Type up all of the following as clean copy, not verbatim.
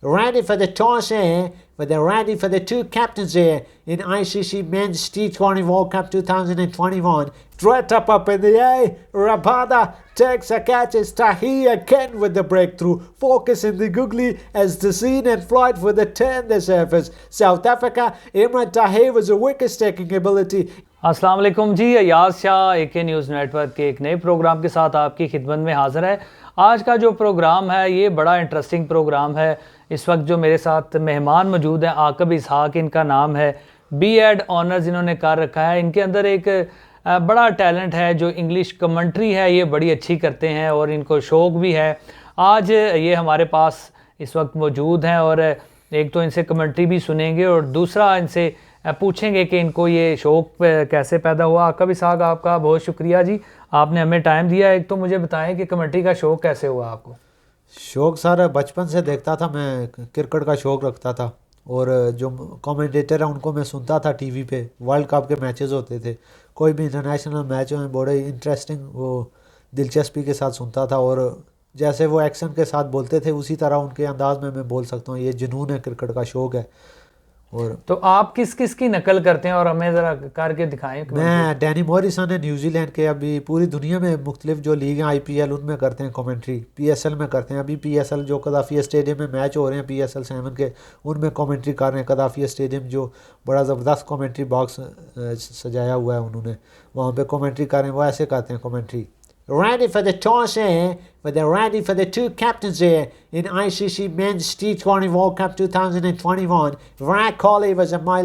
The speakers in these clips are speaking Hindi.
ready for the toss here, but they're ready for the two captains here in ICC Men's T20 World Cup 2021. Straight up in the air, Rabada takes a catch, it's Tahir again with the breakthrough. Focus in the googly as the scene and flight for the turn the surface. South Africa, Imran Tahir was a wicket-taking ability. अस्सलाम वालेकुम जी, Ayaz Shah AK news network के एक नए प्रोग्राम के साथ आपकी खिदमत में हाज़िर है। आज का जो प्रोग्राम है ये बड़ा इंटरेस्टिंग प्रोग्राम है। इस वक्त जो मेरे साथ मेहमान मौजूद हैं, आक़ब इसहाक इनका नाम है, B.Ed ऑनर्स इन्होंने कर रखा है। इनके अंदर एक बड़ा टैलेंट है, जो इंग्लिश कमेंट्री है ये बड़ी अच्छी करते हैं और इनको शौक़ भी है। आज ये हमारे पास इस वक्त मौजूद हैं और एक तो इनसे कमेंट्री भी सुनेंगे और दूसरा इनसे पूछेंगे कि इनको ये शौक़ कैसे पैदा हुआ। आक़ब इसहाक, आपका बहुत शुक्रिया जी, आपने हमें टाइम दिया। एक तो मुझे बताएं कि कमेंट्री का शौक़ कैसे हुआ आपको? शौक़ सर बचपन से देखता था, मैं क्रिकेट का शौक़ रखता था और जो कमेंटेटर हैं उनको मैं सुनता था टीवी पे। वर्ल्ड कप के मैचेस होते थे, कोई भी इंटरनेशनल मैच में बड़े इंटरेस्टिंग वो दिलचस्पी के साथ सुनता था और जैसे वो एक्शन के साथ बोलते थे उसी तरह उनके अंदाज में मैं बोल सकता हूँ। ये जुनून है, क्रिकेट का शौक़ है। और तो आप किस किस की नकल करते हैं और हमें ज़रा करके दिखाएं। मैं डैनी मॉरिसन है न्यूजीलैंड के, अभी पूरी दुनिया में मुख्तलिफ जो लीग हैं IPL उनमें करते हैं कमेंट्री, PSL में करते हैं। अभी PSL जो कदाफिया स्टेडियम में मैच हो रहे हैं PSL 7 के, उनमें कमेंट्री कर रहे हैं। कदाफिया स्टेडियम जो बड़ा ज़बरदस्त कमेंट्री बॉक्स सजाया हुआ है उन्होंने, वहाँ पर कमेंट्री कर रहे हैं। वो ऐसे करते हैं commentary, ready for the toss here, but they're ready for the two captains here in ICC Men's T20 World Cup 2021. Virat Kohli was on my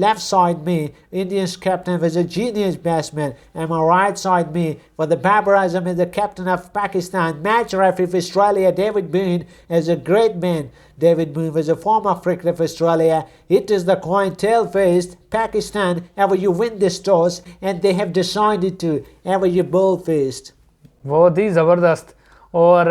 left side me, India's captain was a genius batsman, and my right side me, for the Babar Azam is the captain of Pakistan. Match referee for Australia, David Boone, is a great man. David Boone was a former cricketer for Australia. It is the coin tail faced Pakistan, ever you win this toss, and they have decided to, ever you bowl first. बहुत ही ज़बरदस्त। और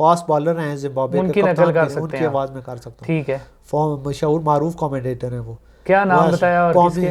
फास्ट बॉलर हैं ज़िम्बाब्वे के, उनकी नकल कर सकते हैं, उनकी आवाज़ में कर सकता हूँ। ठीक है, मशहूर मारूफ कमेंटेटर हैं वो। क्या नाम बताया? और किसके?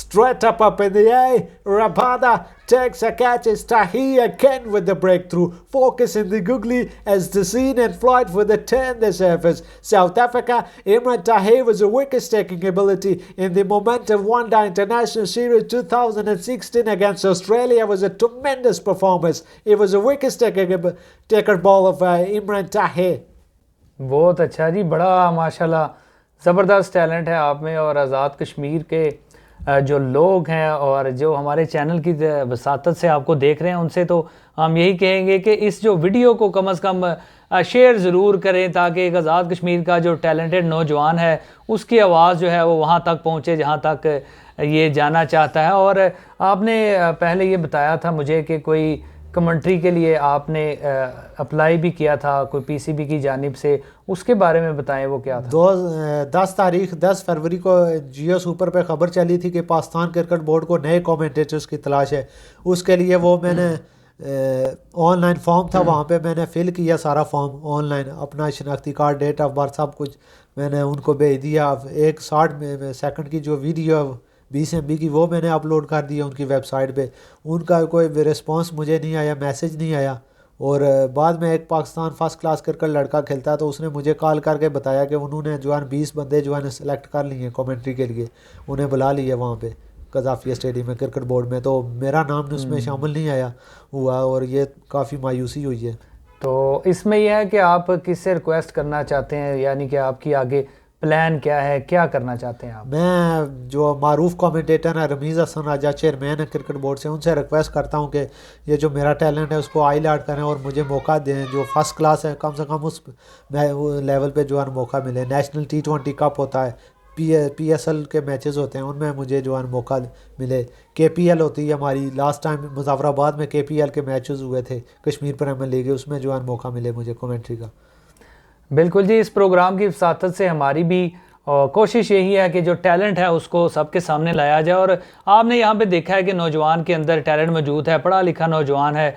straight up in the air, Rabada takes a catch, it's Tahir again with the breakthrough. Focus in the googly as the scene and flight for the turn the surface. South Africa, Imran Tahir was a wicket-taking ability in the momentum one-day international series 2016 against Australia. Was a tremendous performance. It was a wicket-taker ball of Imran Tahir. बहुत अच्छा जी, बड़ा माशाल्लाह ज़बरदस्त टैलेंट है आप में। और आज़ाद कश्मीर के जो लोग हैं और जो हमारे चैनल की वसातत से आपको देख रहे हैं, उनसे तो हम यही कहेंगे कि इस जो वीडियो को कम से कम शेयर ज़रूर करें, ताकि एक आज़ाद कश्मीर का जो टैलेंटेड नौजवान है उसकी आवाज़ जो है वो वहाँ तक पहुँचे जहाँ तक ये जाना चाहता है। और आपने पहले ये बताया था मुझे कि कोई कमेंट्री के लिए आपने अप्लाई भी किया था कोई PCB की जानिब से, उसके बारे में बताएं वो क्या था? 10 फरवरी को जियो सुपर पे ख़बर चली थी कि पाकिस्तान क्रिकेट बोर्ड को नए कमेंटेटर्स की तलाश है। उसके लिए वो मैंने ऑनलाइन फॉर्म था, वहाँ पे मैंने फ़िल किया सारा फॉर्म ऑनलाइन, अपना शनाख्ती कार्ड, डेट ऑफ बर्थ, सब कुछ मैंने उनको भेज दिया। एक 60 सेकंड की जो वीडियो 20 MB की वो मैंने अपलोड कर दिया उनकी वेबसाइट पे। उनका कोई रिस्पांस मुझे नहीं आया, मैसेज नहीं आया। और बाद में एक पाकिस्तान फर्स्ट क्लास क्रिकेट लड़का खेलता है, तो उसने मुझे कॉल करके बताया कि उन्होंने जो है 20 बंदे जो है सेलेक्ट कर लिए हैं कमेंट्री के लिए, उन्हें बुला लिया वहाँ पे कदाफिया स्टेडियम में क्रिकेट बोर्ड में। तो मेरा नाम उसमें शामिल नहीं आया हुआ और ये काफ़ी मायूसी हुई है। तो इसमें यह है कि आप किससे रिक्वेस्ट करना चाहते हैं, यानी कि आपकी आगे प्लान क्या है, क्या करना चाहते हैं आप? मैं जो मारूफ कमेंटेटर है रमीज़ हसन आज़ाद, चेयरमैन है क्रिकेट बोर्ड से, उनसे रिक्वेस्ट करता हूं कि ये जो मेरा टैलेंट है उसको हाईलाइट करें और मुझे मौका दें। जो फर्स्ट क्लास है कम से कम उस लेवल पे जो है मौका मिले। नेशनल T20 कप होता है, PSL के मैचेस होते हैं, उनमें मुझे जो है मौका मिले। KPL होती है हमारी, लास्ट टाइम मुजफ्फराबाद में KPL के मैचेस हुए थे कश्मीर प्रीमियर लीग, उसमें जो है मौका मिले मुझे कमेंट्री का। बिल्कुल जी, इस प्रोग्राम की वसातत से हमारी भी कोशिश यही है कि जो टैलेंट है उसको सबके सामने लाया जाए। और आपने यहाँ पे देखा है कि नौजवान के अंदर टैलेंट मौजूद है, पढ़ा लिखा नौजवान है,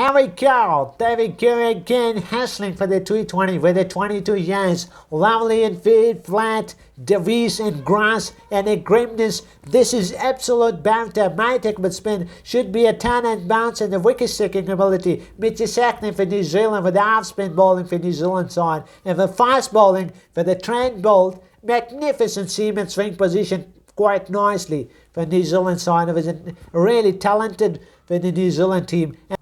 Here we go, there we go again, hustling for the 220 with the 22 years, lovely and fit, flat, Davies and grass and a grimness. This is absolute bounty. Mythic but spin should be a turn and bounce and the wicket sticking ability. Mitchie Sackney for New Zealand with the half spin bowling for New Zealand side, and for fast bowling for the Trent bowled magnificent seam and swing position quite nicely for New Zealand side. It was a really talented for the New Zealand team.